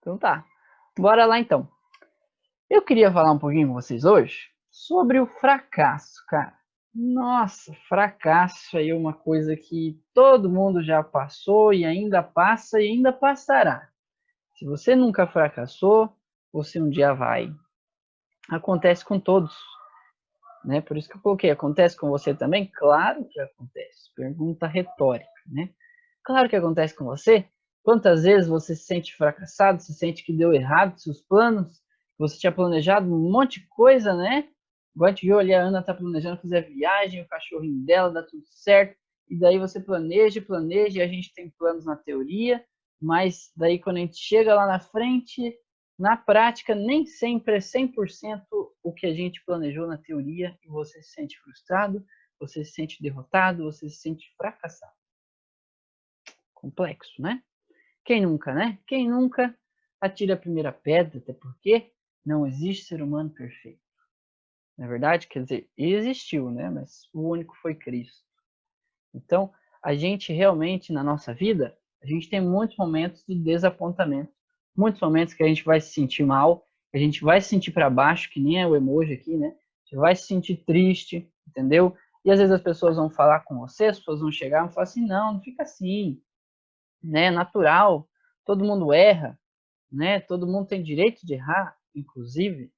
Então tá, bora lá então. Eu queria falar um pouquinho com vocês hoje sobre o fracasso, cara. Nossa, fracasso aí é uma coisa que todo mundo já passou e ainda passa e ainda passará. Se você nunca fracassou, você um dia vai. Acontece com todos, né? Por isso que eu coloquei, acontece com você também? Claro que acontece. Pergunta retórica, né? Claro que acontece com você. Quantas vezes você se sente fracassado, se sente que deu errado seus planos, você tinha planejado um monte de coisa, né? Igual a gente viu ali, a Ana tá planejando fazer a viagem, o cachorrinho dela, dá tudo certo, e daí você planeja, planeja, e a gente tem planos na teoria, mas daí quando a gente chega lá na frente, na prática, nem sempre é 100% o que a gente planejou na teoria, e você se sente frustrado, você se sente derrotado, você se sente fracassado. Complexo, né? Quem nunca, né? Quem nunca atira a primeira pedra, até porque não existe ser humano perfeito. Na verdade, quer dizer, existiu, né? Mas o único foi Cristo. Então, a gente realmente, na nossa vida, a gente tem muitos momentos de desapontamento. Muitos momentos que a gente vai se sentir mal, que a gente vai se sentir para baixo, que nem é o emoji aqui, né? A gente vai se sentir triste, entendeu? E às vezes as pessoas vão falar com você, as pessoas vão chegar e falar assim, não fica assim, né? Natural, todo mundo erra, né? Todo mundo tem direito de errar, inclusive,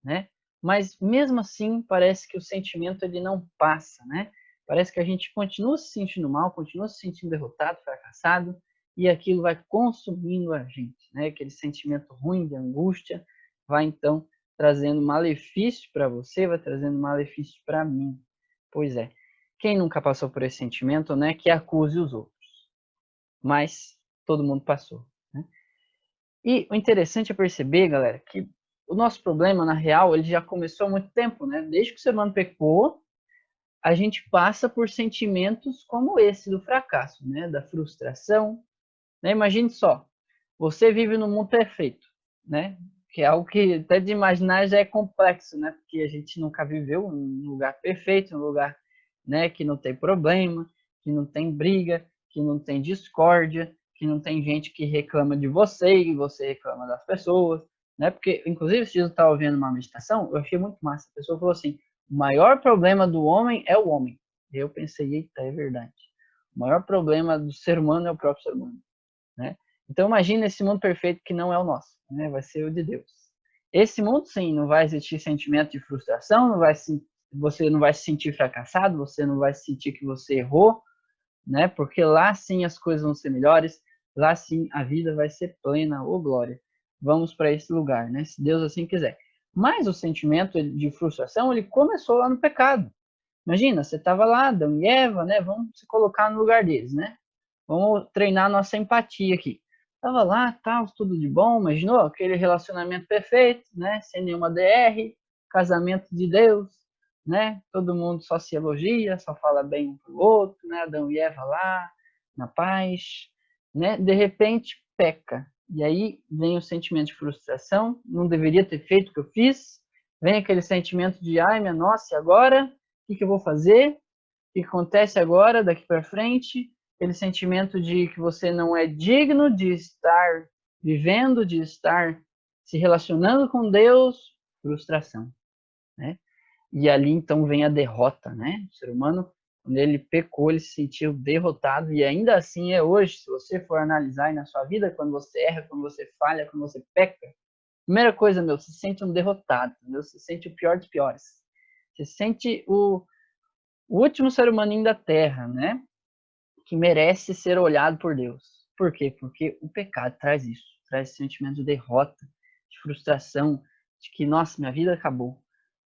né? Mas mesmo assim, parece que o sentimento ele não passa, né? Parece que a gente continua se sentindo mal, continua se sentindo derrotado, fracassado, e aquilo vai consumindo a gente, né? Aquele sentimento ruim de angústia vai então trazendo malefício para você, vai trazendo malefício para mim. Pois é. Quem nunca passou por esse sentimento, né? Que acuse os outros. Mas todo mundo passou, né? E o interessante é perceber, galera, que o nosso problema, na real, ele já começou há muito tempo, né? Desde que o ser humano pecou, a gente passa por sentimentos como esse do fracasso, né? Da frustração, né? Imagine só, você vive num mundo perfeito, né? Que é algo que até de imaginar já é complexo, né? Porque a gente nunca viveu num lugar perfeito, num lugar, né, que não tem problema, que não tem briga, que não tem discórdia, que não tem gente que reclama de você e você reclama das pessoas, né? Porque, inclusive, se eu estava ouvindo uma meditação, eu achei muito massa. A pessoa falou assim: o maior problema do homem é o homem. E eu pensei, eita, é verdade. O maior problema do ser humano é o próprio ser humano, né? Então imagina esse mundo perfeito que não é o nosso, né? Vai ser o de Deus. Esse mundo, sim, não vai existir sentimento de frustração, você não vai se sentir fracassado, você não vai sentir que você errou, né? Porque lá sim as coisas vão ser melhores, lá sim a vida vai ser plena, ô glória. Vamos para esse lugar, né? Se Deus assim quiser. Mas o sentimento de frustração, ele começou lá no pecado. Imagina, você estava lá, Adão e Eva, né? Vamos se colocar no lugar deles, né? Vamos treinar nossa empatia aqui. Tava lá, tal, tudo de bom, imaginou aquele relacionamento perfeito, né? Sem nenhuma DR, casamento de Deus, né? Todo mundo só se elogia, só fala bem um pro outro, né? Adão e Eva lá, na paz, né? De repente peca. E aí vem o sentimento de frustração, não deveria ter feito o que eu fiz. Vem aquele sentimento de, ai, minha nossa, e agora? O que eu vou fazer? O que acontece agora, daqui para frente? Aquele sentimento de que você não é digno de estar vivendo, de estar se relacionando com Deus, frustração, né? E ali então vem a derrota, né? O ser humano, quando ele pecou, ele se sentiu derrotado e ainda assim é hoje, se você for analisar aí na sua vida, quando você erra, quando você falha, quando você peca, primeira coisa, meu, você se sente um derrotado, entendeu? Você se sente o pior dos piores. Você se sente o último ser humaninho da Terra, né? Que merece ser olhado por Deus. Por quê? Porque o pecado traz isso, traz esse sentimento de derrota, de frustração, de que, nossa, minha vida acabou,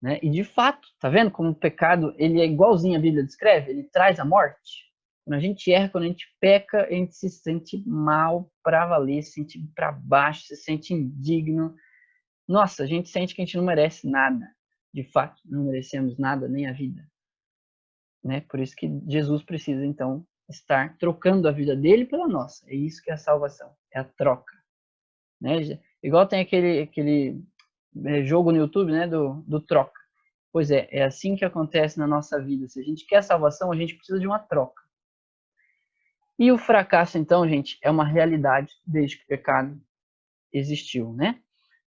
né? E de fato, tá vendo como o pecado, ele é igualzinho a Bíblia descreve? Ele traz a morte. Quando a gente erra, quando a gente peca, a gente se sente mal para valer, se sente para baixo, se sente indigno. Nossa, a gente sente que a gente não merece nada. De fato, não merecemos nada, nem a vida, né? Por isso que Jesus precisa, então, estar trocando a vida dele pela nossa. É isso que é a salvação, é a troca, né? Igual tem aquele jogo no YouTube, né, do troca. Pois é assim que acontece na nossa vida. Se a gente quer salvação, a gente precisa de uma troca. E o fracasso, então, gente, é uma realidade desde que o pecado existiu, né?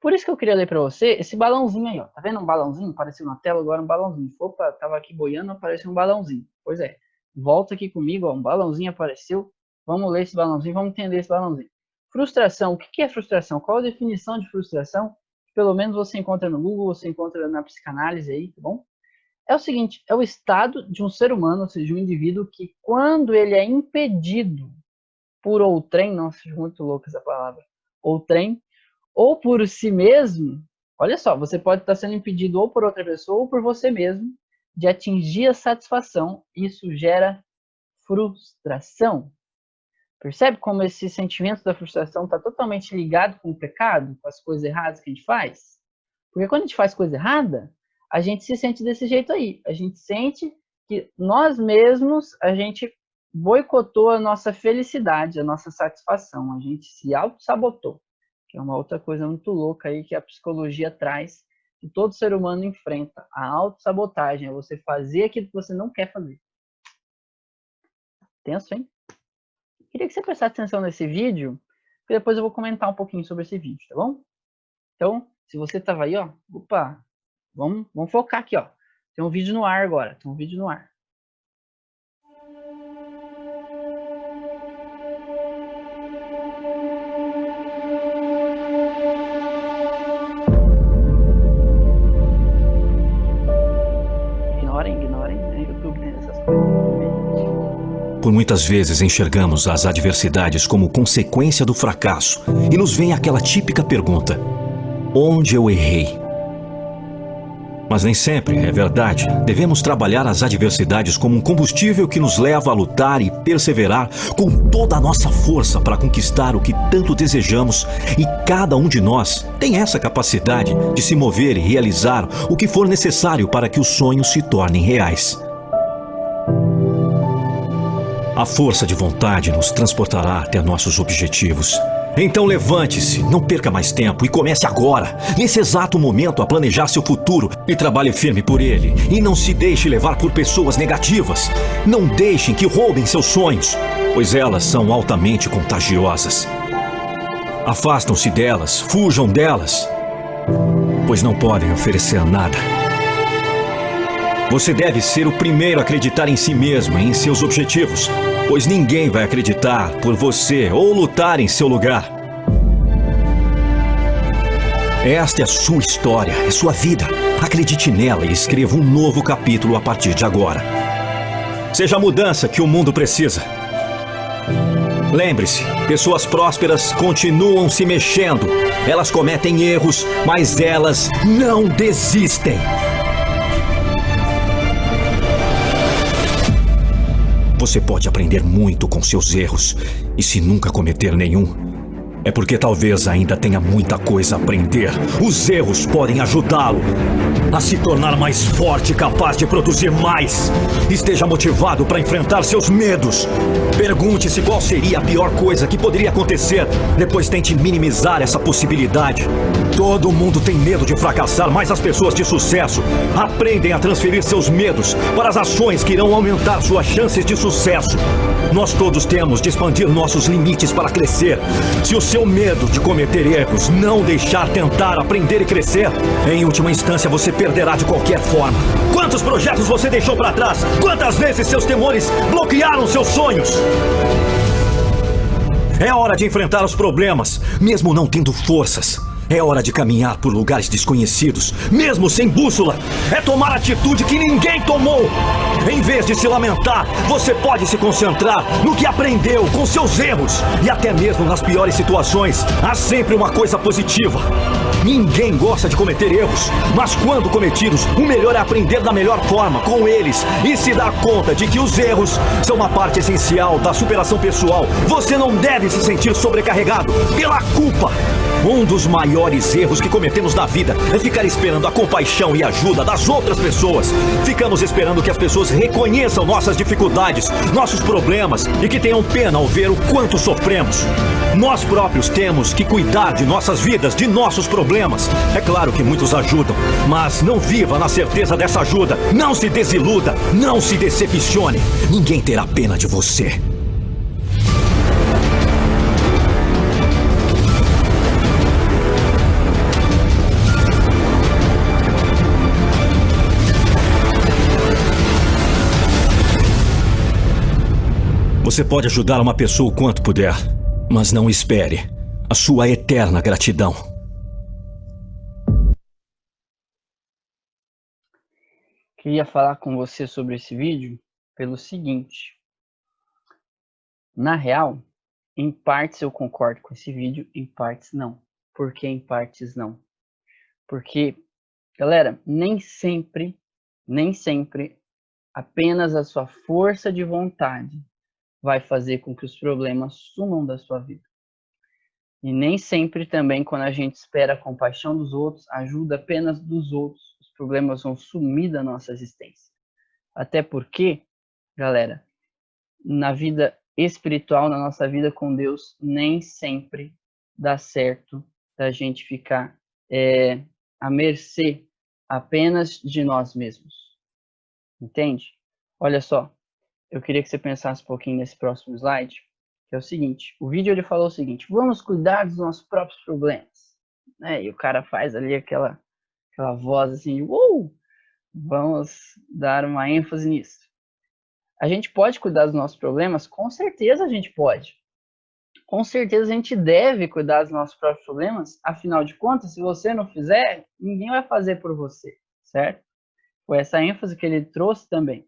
Por isso que eu queria ler para você esse balãozinho aí, ó. Tá vendo um balãozinho? Apareceu na tela agora um balãozinho. Opa, tava aqui boiando, apareceu um balãozinho. Pois é. Volta aqui comigo, ó. Um balãozinho apareceu. Vamos ler esse balãozinho, vamos entender esse balãozinho. Frustração. O que é frustração? Qual a definição de frustração? Pelo menos você encontra no Google, você encontra na psicanálise aí, tá bom? É o seguinte, é o estado de um ser humano, ou seja, de um indivíduo que quando ele é impedido por outrem, nossa, muito louca essa palavra, outrem, ou por si mesmo, olha só, você pode estar sendo impedido ou por outra pessoa ou por você mesmo de atingir a satisfação. Isso gera frustração. Percebe como esse sentimento da frustração está totalmente ligado com o pecado, com as coisas erradas que a gente faz? Porque quando a gente faz coisa errada, a gente se sente desse jeito aí. A gente sente que nós mesmos, a gente boicotou a nossa felicidade, a nossa satisfação. A gente se auto-sabotou. Que é uma outra coisa muito louca aí que a psicologia traz, que todo ser humano enfrenta. A autossabotagem é você fazer aquilo que você não quer fazer. Tenso, hein? Queria que você prestasse atenção nesse vídeo, porque depois eu vou comentar um pouquinho sobre esse vídeo, tá bom? Então, se você estava aí, ó, opa, vamos focar aqui, ó. Tem um vídeo no ar agora, tem um vídeo no ar. Ignorem, né? YouTube tem essas coisas. Por muitas vezes enxergamos as adversidades como consequência do fracasso e nos vem aquela típica pergunta: onde eu errei? Mas nem sempre é verdade. Devemos trabalhar as adversidades como um combustível que nos leva a lutar e perseverar com toda a nossa força para conquistar o que tanto desejamos, e cada um de nós tem essa capacidade de se mover e realizar o que for necessário para que os sonhos se tornem reais. A força de vontade nos transportará até nossos objetivos. Então levante-se, não perca mais tempo e comece agora, nesse exato momento, a planejar seu futuro e trabalhe firme por ele. E não se deixe levar por pessoas negativas. Não deixem que roubem seus sonhos, pois elas são altamente contagiosas. Afastam-se delas, fujam delas, pois não podem oferecer nada. Você deve ser o primeiro a acreditar em si mesmo e em seus objetivos, pois ninguém vai acreditar por você ou lutar em seu lugar. Esta é a sua história, é sua vida. Acredite nela e escreva um novo capítulo a partir de agora. Seja a mudança que o mundo precisa. Lembre-se, pessoas prósperas continuam se mexendo. Elas cometem erros, mas elas não desistem. Você pode aprender muito com seus erros, e se nunca cometer nenhum, é porque talvez ainda tenha muita coisa a aprender. Os erros podem ajudá-lo a se tornar mais forte e capaz de produzir mais. Esteja motivado para enfrentar seus medos. Pergunte-se qual seria a pior coisa que poderia acontecer. Depois tente minimizar essa possibilidade. Todo mundo tem medo de fracassar, mas as pessoas de sucesso aprendem a transferir seus medos para as ações que irão aumentar suas chances de sucesso. Nós todos temos de expandir nossos limites para crescer. Se o seu medo de cometer erros não deixar tentar, aprender e crescer, em última instância você perderá de qualquer forma. Quantos projetos você deixou para trás? Quantas vezes seus temores bloquearam seus sonhos? É hora de enfrentar os problemas, mesmo não tendo forças. É hora de caminhar por lugares desconhecidos, mesmo sem bússola. É tomar atitude que ninguém tomou. Em vez de se lamentar, você pode se concentrar no que aprendeu com seus erros. E até mesmo nas piores situações, há sempre uma coisa positiva. Ninguém gosta de cometer erros, mas quando cometidos, o melhor é aprender da melhor forma com eles e se dar conta de que os erros são uma parte essencial da superação pessoal. Você não deve se sentir sobrecarregado pela culpa. Um dos maiores erros que cometemos na vida é ficar esperando a compaixão e ajuda das outras pessoas. Ficamos esperando que as pessoas reconheçam nossas dificuldades, nossos problemas e que tenham pena ao ver o quanto sofremos. Nós próprios temos que cuidar de nossas vidas, de nossos problemas. É claro que muitos ajudam, mas não viva na certeza dessa ajuda. Não se desiluda, não se decepcione. Ninguém terá pena de você. Você pode ajudar uma pessoa o quanto puder, mas não espere a sua eterna gratidão. Queria falar com você sobre esse vídeo pelo seguinte. Na real, em partes eu concordo com esse vídeo, em partes não. Por que em partes não? Porque, galera, nem sempre apenas a sua força de vontade vai fazer com que os problemas sumam da sua vida. E nem sempre também, quando a gente espera a compaixão dos outros, ajuda apenas dos outros, os problemas vão sumir da nossa existência. Até porque, galera, na vida espiritual, na nossa vida com Deus, nem sempre dá certo da gente ficar à mercê apenas de nós mesmos. Entende? Olha só, eu queria que você pensasse um pouquinho nesse próximo slide, que é o seguinte, o vídeo ele falou o seguinte, vamos cuidar dos nossos próprios problemas, né? E o cara faz ali aquela voz assim, vamos dar uma ênfase nisso. A gente pode cuidar dos nossos problemas? Com certeza a gente pode. Com certeza a gente deve cuidar dos nossos próprios problemas, afinal de contas, se você não fizer, ninguém vai fazer por você, certo? Foi essa ênfase que ele trouxe também.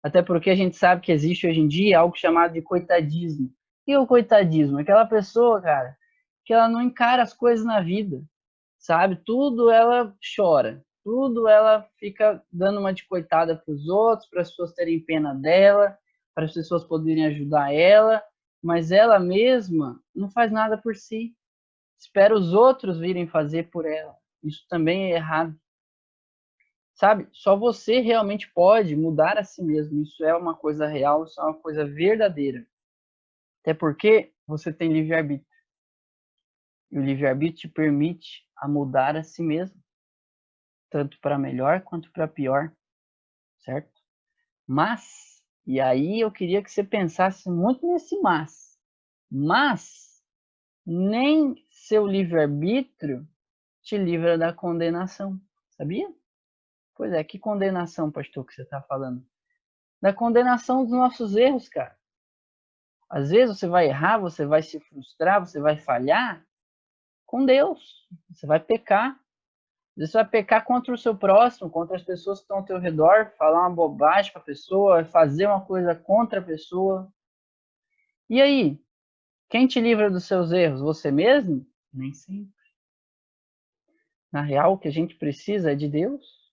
Até porque a gente sabe que existe hoje em dia algo chamado de coitadismo. E o coitadismo? Aquela pessoa, cara, que ela não encara as coisas na vida, sabe? Tudo ela chora, tudo ela fica dando uma de coitada para os outros, para as pessoas terem pena dela, para as pessoas poderem ajudar ela, mas ela mesma não faz nada por si. Espera os outros virem fazer por ela. Isso também é errado. Sabe, só você realmente pode mudar a si mesmo. Isso é uma coisa real, isso é uma coisa verdadeira. Até porque você tem livre-arbítrio. E o livre-arbítrio te permite a mudar a si mesmo. Tanto para melhor quanto para pior. Certo? Mas, e aí eu queria que você pensasse muito nesse mas, nem seu livre-arbítrio te livra da condenação. Sabia? Pois é, que condenação, pastor, que você está falando? Da condenação dos nossos erros, cara. Às vezes você vai errar, você vai se frustrar, você vai falhar com Deus. Você vai pecar. Às vezes você vai pecar contra o seu próximo, contra as pessoas que estão ao teu redor, falar uma bobagem para a pessoa, fazer uma coisa contra a pessoa. E aí? Quem te livra dos seus erros? Você mesmo? Nem sempre. Na real, o que a gente precisa é de Deus.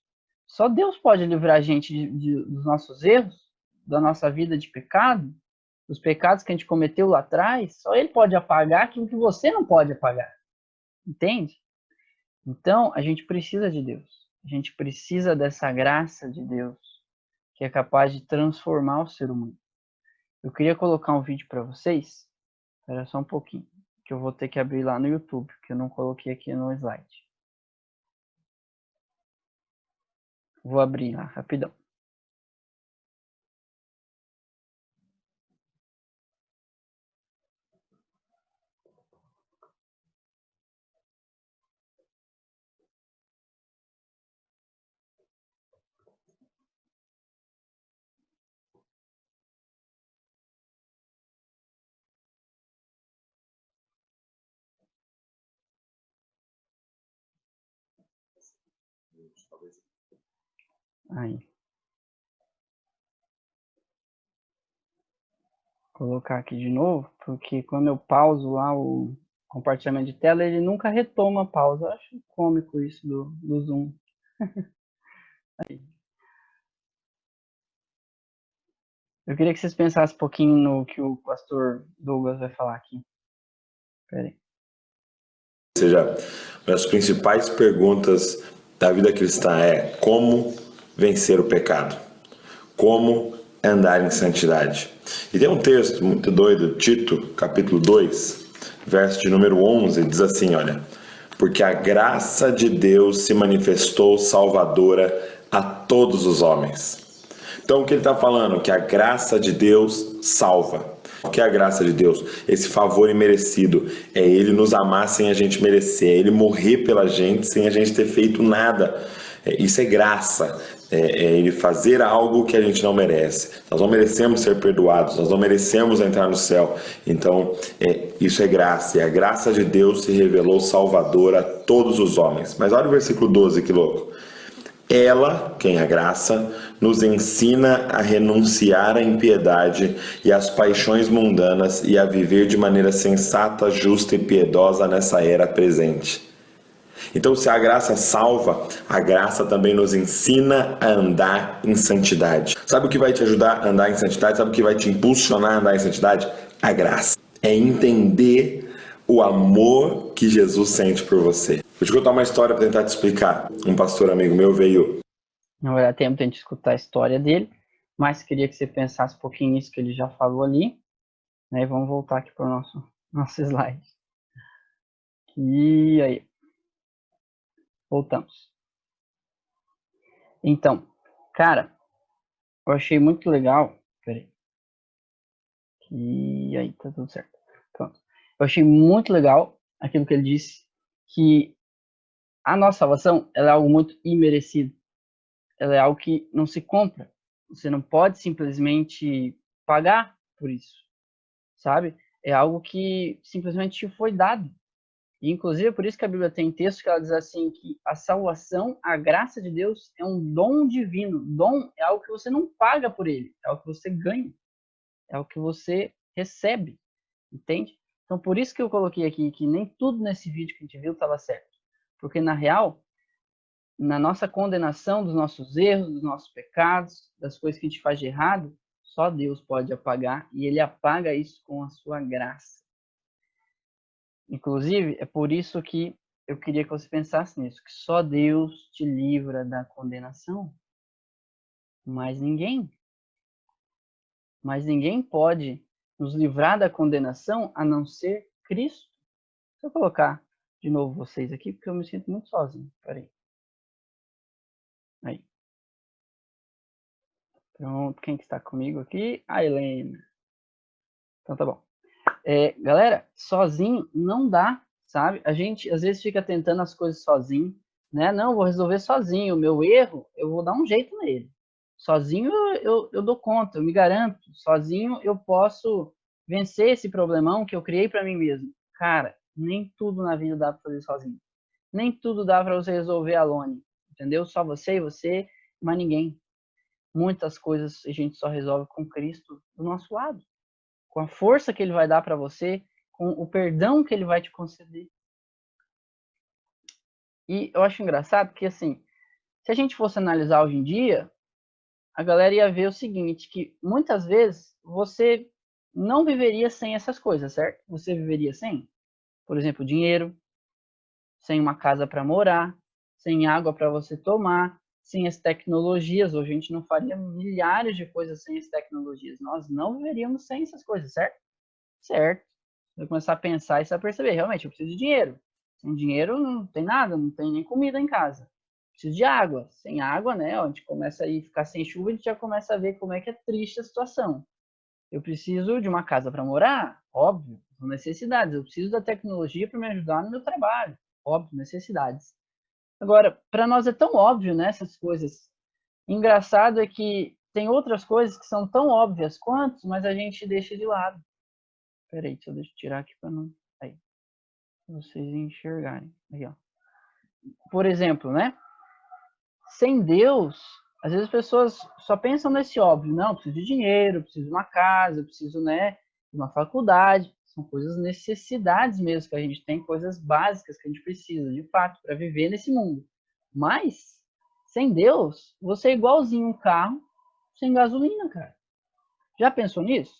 Só Deus pode livrar a gente dos nossos erros, da nossa vida de pecado, dos pecados que a gente cometeu lá atrás. Só Ele pode apagar aquilo que você não pode apagar. Entende? Então, a gente precisa de Deus. A gente precisa dessa graça de Deus, que é capaz de transformar o ser humano. Eu queria colocar um vídeo para vocês. Espera só um pouquinho, que eu vou ter que abrir lá no YouTube, que eu não coloquei aqui no slide. Vou abrir lá, rapidão. Aí. Vou colocar aqui de novo, porque quando eu pauso lá o compartilhamento de tela, ele nunca retoma a pausa. Eu acho cômico isso do Zoom. Aí. Eu queria que vocês pensassem um pouquinho no que o pastor Douglas vai falar aqui. Espera aí. Ou seja, uma das principais perguntas da vida cristã é como vencer o pecado, como andar em santidade. E tem um texto muito doido, Tito, capítulo 2, verso de número 11, diz assim, olha, porque a graça de Deus se manifestou salvadora a todos os homens. Então o que ele está falando? Que a graça de Deus salva. O que é a graça de Deus? Esse favor imerecido. É Ele nos amar sem a gente merecer. É Ele morrer pela gente sem a gente ter feito nada. Isso é graça. Ele fazer algo que a gente não merece. Nós não merecemos ser perdoados, nós não merecemos entrar no céu. Então, isso é graça. E a graça de Deus se revelou salvadora a todos os homens. Mas olha o versículo 12, que louco. Ela, quem é a graça, nos ensina a renunciar à impiedade e às paixões mundanas e a viver de maneira sensata, justa e piedosa nessa era presente. Então, se a graça salva, a graça também nos ensina a andar em santidade. Sabe o que vai te ajudar a andar em santidade? Sabe o que vai te impulsionar a andar em santidade? A graça. É entender o amor que Jesus sente por você. Vou te contar uma história para tentar te explicar. Um pastor amigo meu veio... Não vai dar tempo de a gente escutar a história dele, mas queria que você pensasse um pouquinho nisso que ele já falou ali. Né? Vamos voltar aqui para o nosso slide. E aí? Voltamos. Então, cara, eu achei muito legal. Peraí. E aí, tá tudo certo. Pronto. Eu achei muito legal aquilo que ele disse, que a nossa salvação, ela é algo muito imerecido. Ela é algo que não se compra. Você não pode simplesmente pagar por isso, sabe? É algo que simplesmente te foi dado. E, inclusive, é por isso que a Bíblia tem textos que ela diz assim, que a salvação, a graça de Deus, é um dom divino. Dom é algo que você não paga por ele, é algo que você ganha, é algo que você recebe, entende? Então, por isso que eu coloquei aqui que nem tudo nesse vídeo que a gente viu estava certo. Porque, na real, na nossa condenação dos nossos erros, dos nossos pecados, das coisas que a gente faz de errado, só Deus pode apagar, e ele apaga isso com a sua graça. Inclusive, é por isso que eu queria que você pensasse nisso, que só Deus te livra da condenação. Mas ninguém pode nos livrar da condenação a não ser Cristo. Deixa eu colocar de novo vocês aqui, porque eu me sinto muito sozinho. Peraí. Aí. Pronto, quem que está comigo aqui? A Helena. Então tá bom. Galera, sozinho não dá, sabe? A gente às vezes fica tentando as coisas sozinho, né? Não, vou resolver sozinho. O meu erro, eu vou dar um jeito nele. Sozinho eu dou conta, eu me garanto. Sozinho eu posso vencer esse problemão que eu criei para mim mesmo. Cara, nem tudo na vida dá para fazer sozinho. Nem tudo dá para você resolver alone, entendeu? Só você e você, mas ninguém. Muitas coisas a gente só resolve com Cristo do nosso lado. Com a força que ele vai dar para você, com o perdão que ele vai te conceder. E eu acho engraçado que, assim, se a gente fosse analisar hoje em dia, a galera ia ver o seguinte, que muitas vezes você não viveria sem essas coisas, certo? Você viveria sem, por exemplo, dinheiro, sem uma casa para morar, sem água para você tomar, sem as tecnologias. Hoje a gente não faria milhares de coisas sem as tecnologias. Nós não viveríamos sem essas coisas, certo? Certo. Você vai começar a pensar e você vai perceber, realmente, eu preciso de dinheiro. Sem dinheiro não tem nada, não tem nem comida em casa. Preciso de água. Sem água, né, a gente começa a ficar sem chuva, a gente já começa a ver como é que é triste a situação. Eu preciso de uma casa para morar, óbvio, são necessidades. Eu preciso da tecnologia para me ajudar no meu trabalho, óbvio, necessidades. Agora, para nós é tão óbvio, né, essas coisas. Engraçado é que tem outras coisas que são tão óbvias quanto, mas a gente deixa de lado. Peraí, deixa eu tirar aqui para não... Aí, pra vocês enxergarem. Aí, ó. Por exemplo, né? Sem Deus, às vezes as pessoas só pensam nesse óbvio. Não, preciso de dinheiro, preciso de uma casa, preciso, né, de uma faculdade. São coisas, necessidades mesmo que a gente tem, coisas básicas que a gente precisa, de fato, para viver nesse mundo. Mas, sem Deus, você é igualzinho um carro sem gasolina, cara. Já pensou nisso?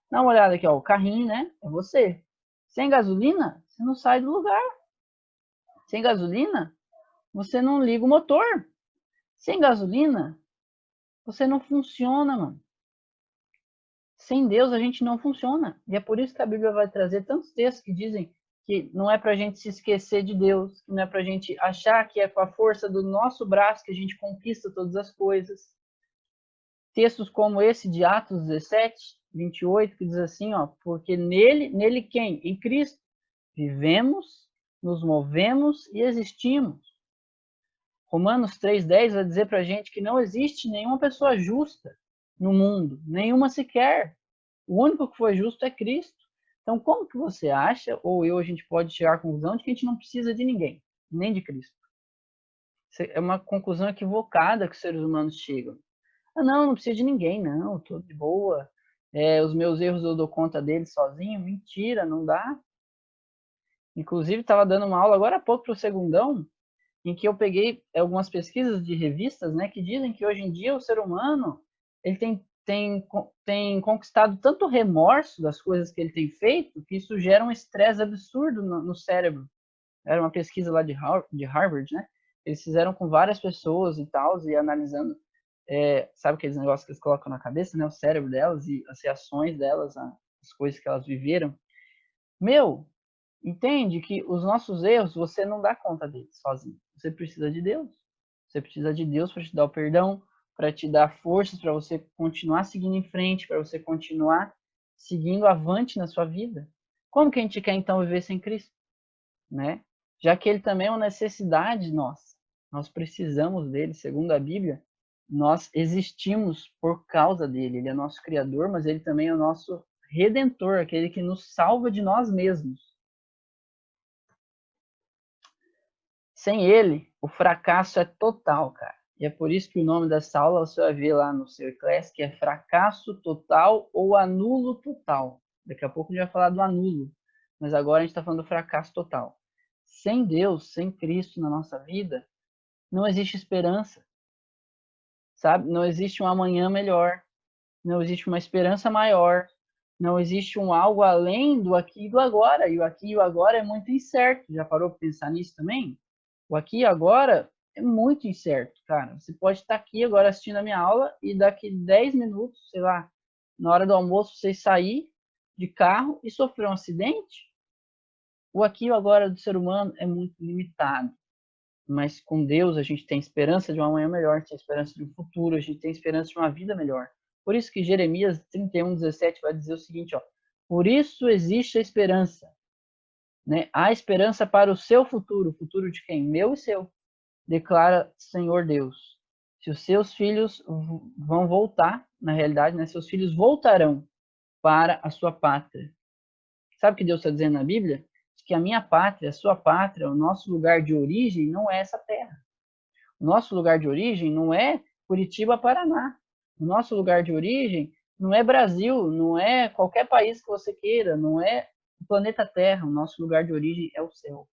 Dá uma olhada aqui, ó, o carrinho, né? É você. Sem gasolina, você não sai do lugar. Sem gasolina, você não liga o motor. Sem gasolina, você não funciona, mano. Sem Deus, a gente não funciona. E é por isso que a Bíblia vai trazer tantos textos que dizem que não é pra gente se esquecer de Deus, que não é pra gente achar que é com a força do nosso braço que a gente conquista todas as coisas. Textos como esse de Atos 17, 28, que diz assim, ó, porque nele quem? Em Cristo, vivemos, nos movemos e existimos. Romanos 3,10 vai dizer para a gente que não existe nenhuma pessoa justa no mundo, nenhuma sequer. O único que foi justo é Cristo. Então, como que você acha, ou a gente pode chegar à conclusão de que a gente não precisa de ninguém, nem de Cristo? É uma conclusão equivocada que os seres humanos chegam. Ah, não precisa de ninguém, não, tô de boa. Os meus erros eu dou conta deles sozinho. Mentira, não dá. Inclusive, estava dando uma aula agora há pouco para o segundão, em que eu peguei algumas pesquisas de revistas, né, que dizem que hoje em dia o ser humano ele tem conquistado tanto remorso das coisas que ele tem feito que isso gera um estresse absurdo no cérebro. Era uma pesquisa lá de Harvard, né? Eles fizeram com várias pessoas e tal, e analisando, sabe aqueles negócios que eles colocam na cabeça, né? O cérebro delas e as reações delas, as coisas que elas viveram. Meu, entende que os nossos erros, você não dá conta deles sozinho. Você precisa de Deus. Você precisa de Deus para te dar o perdão, para te dar forças, para você continuar seguindo em frente, para você continuar seguindo avante na sua vida. Como que a gente quer, então, viver sem Cristo? Né? Já que ele também é uma necessidade nossa. Nós precisamos dele, segundo a Bíblia, nós existimos por causa dele. Ele é nosso Criador, mas ele também é o nosso Redentor, aquele que nos salva de nós mesmos. Sem ele, o fracasso é total, cara. E é por isso que o nome dessa aula você vai ver lá no seu Eclésio, que é fracasso total ou anulo total. Daqui a pouco a gente vai falar do anulo, mas agora a gente está falando do fracasso total. Sem Deus, sem Cristo na nossa vida, não existe esperança, sabe? Não existe um amanhã melhor, não existe uma esperança maior, não existe um algo além do aqui e do agora. E o aqui e o agora é muito incerto. Já parou para pensar nisso também? O aqui e agora é muito incerto, cara. Você pode estar aqui agora assistindo a minha aula e daqui 10 minutos, sei lá, na hora do almoço, você sair de carro e sofrer um acidente. O aqui e o agora do ser humano é muito limitado. Mas com Deus a gente tem esperança de uma manhã melhor, a gente tem esperança de um futuro, a gente tem esperança de uma vida melhor. Por isso que Jeremias 31:17 vai dizer o seguinte, ó: por isso existe a esperança, né? Há esperança para o seu futuro. O futuro de quem? Meu e seu, declara Senhor Deus. Se os seus filhos vão voltar, na realidade, né? Seus filhos voltarão para a sua pátria. Sabe o que Deus está dizendo na Bíblia? Que a minha pátria, a sua pátria, o nosso lugar de origem não é essa terra. O nosso lugar de origem não é Curitiba, Paraná. O nosso lugar de origem não é Brasil, não é qualquer país que você queira, não é o planeta Terra. O nosso lugar de origem é o céu.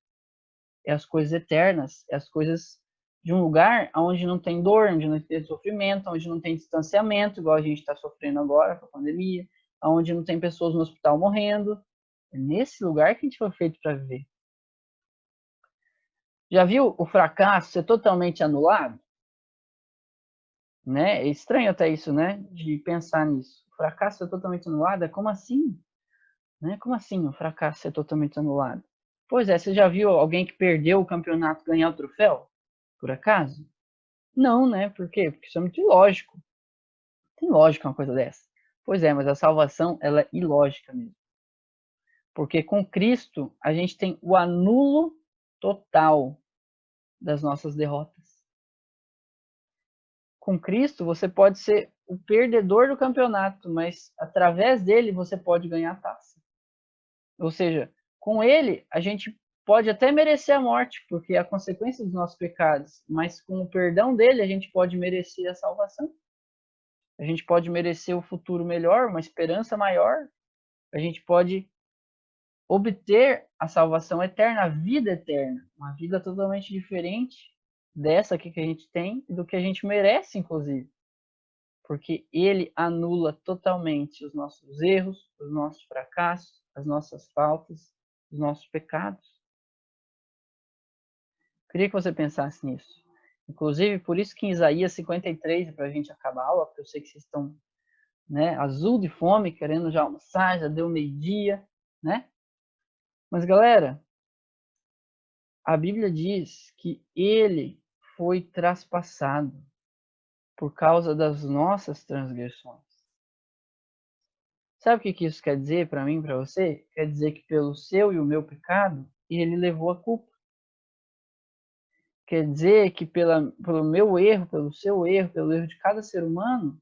É as coisas eternas, é as coisas de um lugar onde não tem dor, onde não tem sofrimento, onde não tem distanciamento, igual a gente está sofrendo agora com a pandemia, onde não tem pessoas no hospital morrendo. É nesse lugar que a gente foi feito para viver. Já viu o fracasso ser totalmente anulado? Né? É estranho até isso, né? De pensar nisso. O fracasso ser totalmente anulado? Como assim? Né? Como assim o fracasso ser totalmente anulado? Pois é, você já viu alguém que perdeu o campeonato ganhar o troféu? Por acaso? Não, né? Por quê? Porque isso é muito ilógico. Tem lógica uma coisa dessa? Pois é, mas a salvação, ela é ilógica mesmo. Porque com Cristo, a gente tem o anulo total das nossas derrotas. Com Cristo, você pode ser o perdedor do campeonato, mas através dele você pode ganhar a taça. Ou seja, com ele, a gente pode até merecer a morte, porque é a consequência dos nossos pecados, mas com o perdão dele, a gente pode merecer a salvação. A gente pode merecer o futuro melhor, uma esperança maior. A gente pode obter a salvação eterna, a vida eterna, uma vida totalmente diferente dessa aqui que a gente tem e do que a gente merece, inclusive. Porque ele anula totalmente os nossos erros, os nossos fracassos, as nossas faltas, os nossos pecados. Queria que você pensasse nisso. Inclusive, por isso que em Isaías 53, para a gente acabar a aula, porque eu sei que vocês estão, né, azul de fome, querendo já almoçar, já deu meio-dia, né? Mas, galera, a Bíblia diz que ele foi traspassado por causa das nossas transgressões. Sabe o que isso quer dizer para mim, para você? Quer dizer que pelo seu e o meu pecado, ele levou a culpa. quer dizer que pelo meu erro, pelo seu erro, pelo erro de cada ser humano,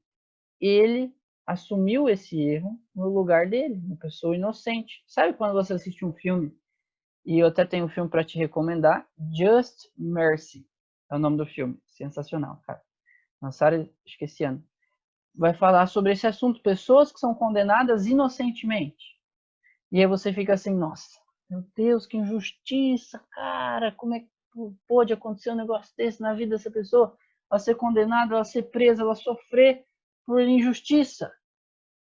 ele assumiu esse erro no lugar dele, uma pessoa inocente. Sabe quando você assiste um filme, e eu até tenho um filme para te recomendar, Just Mercy, é o nome do filme, sensacional, cara. Lançaram, esqueci ano. Vai falar sobre esse assunto, pessoas que são condenadas inocentemente. E aí você fica assim, nossa, meu Deus, que injustiça, cara, como é que pode acontecer um negócio desse na vida dessa pessoa? Ela ser condenada, ela ser presa, ela sofrer por injustiça,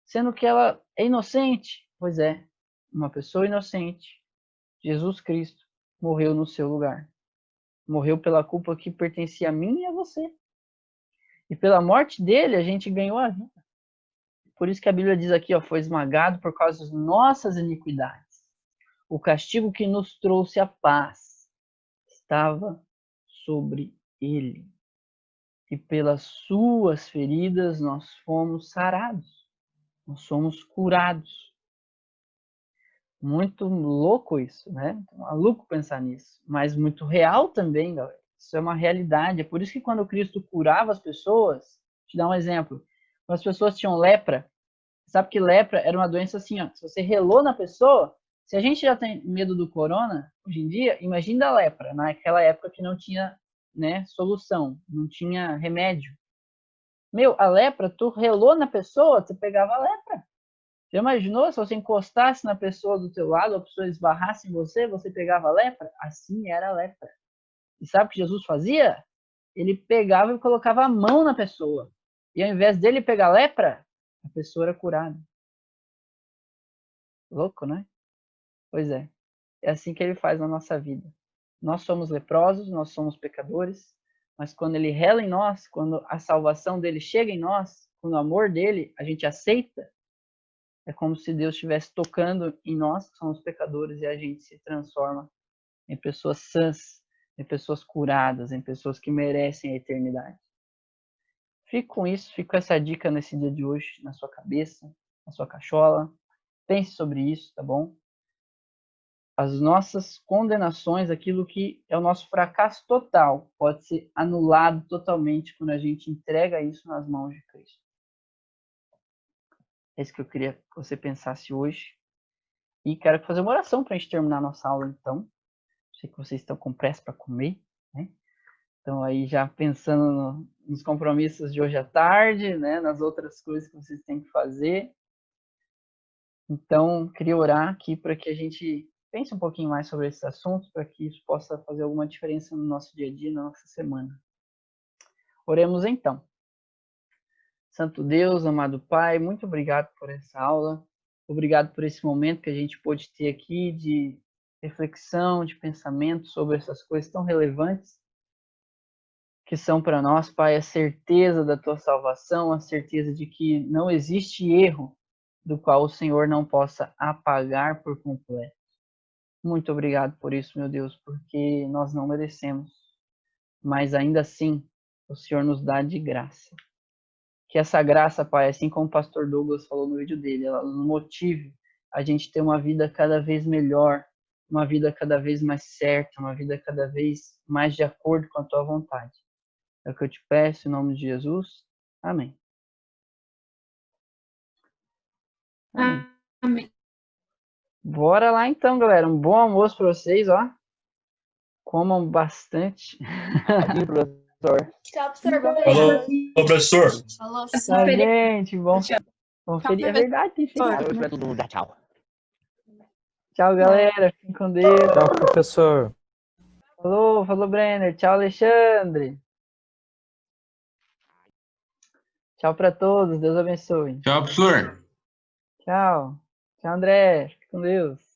sendo que ela é inocente. Pois é, uma pessoa inocente, Jesus Cristo, morreu no seu lugar. Morreu pela culpa que pertencia a mim e a você. E pela morte dele, a gente ganhou a vida. Por isso que a Bíblia diz aqui, ó, foi esmagado por causa das nossas iniquidades. O castigo que nos trouxe a paz estava sobre ele. E pelas suas feridas nós fomos sarados. Nós somos curados. Muito louco isso, né? Maluco pensar nisso. Mas muito real também, galera. Isso é uma realidade. É por isso que quando Cristo curava as pessoas, vou te dar um exemplo. Quando as pessoas tinham lepra, sabe que lepra era uma doença assim, ó. Se você relou na pessoa, se a gente já tem medo do corona, hoje em dia, imagina a lepra, naquela época que não tinha, né, solução, não tinha remédio. Meu, a lepra, tu relou na pessoa, você pegava a lepra. Já imaginou se você encostasse na pessoa do teu lado, a pessoa esbarrasse em você, você pegava a lepra? Assim era a lepra. E sabe o que Jesus fazia? Ele pegava e colocava a mão na pessoa. E ao invés dele pegar a lepra, a pessoa era curada. Louco, né? Pois é. É assim que ele faz na nossa vida. Nós somos leprosos, nós somos pecadores, mas quando ele rela em nós, quando a salvação dele chega em nós, quando o amor dele a gente aceita, é como se Deus estivesse tocando em nós, que somos pecadores, e a gente se transforma em pessoas sãs, em pessoas curadas, em pessoas que merecem a eternidade. Fique com isso, fique com essa dica nesse dia de hoje, na sua cabeça, na sua cachola. Pense sobre isso, tá bom? As nossas condenações, aquilo que é o nosso fracasso total, pode ser anulado totalmente quando a gente entrega isso nas mãos de Cristo. É isso que eu queria que você pensasse hoje. E quero fazer uma oração para a gente terminar a nossa aula, então. Sei que vocês estão com pressa para comer, né? Então, aí já pensando nos compromissos de hoje à tarde, né? Nas outras coisas que vocês têm que fazer. Então, queria orar aqui para que a gente pense um pouquinho mais sobre esses assuntos, para que isso possa fazer alguma diferença no nosso dia a dia, na nossa semana. Oremos então. Santo Deus, amado Pai, muito obrigado por essa aula. Obrigado por esse momento que a gente pôde ter aqui de reflexão, de pensamento sobre essas coisas tão relevantes que são para nós, Pai, a certeza da Tua salvação, a certeza de que não existe erro do qual o Senhor não possa apagar por completo. Muito obrigado por isso, meu Deus, porque nós não merecemos, mas ainda assim o Senhor nos dá de graça. Que essa graça, Pai, assim como o pastor Douglas falou no vídeo dele, ela nos motive a gente ter uma vida cada vez melhor, uma vida cada vez mais certa, uma vida cada vez mais de acordo com a Tua vontade. É o que eu te peço, em nome de Jesus. Amém. Amém. Bora lá então, galera. Um bom almoço para vocês, ó. Comam bastante. Aqui, professor. Tchau, professor. Falou, professor. Falou, Tchau, gente. Bom feliz. É verdade, tem feriado, Hoje né? pra todo mundo dar tchau. Tchau, galera. Fiquem com Deus. Tchau, professor. Falou, Brenner. Tchau, Alexandre. Tchau para todos. Deus abençoe. Tchau, professor. Tchau. Tchau, André. Fique com Deus.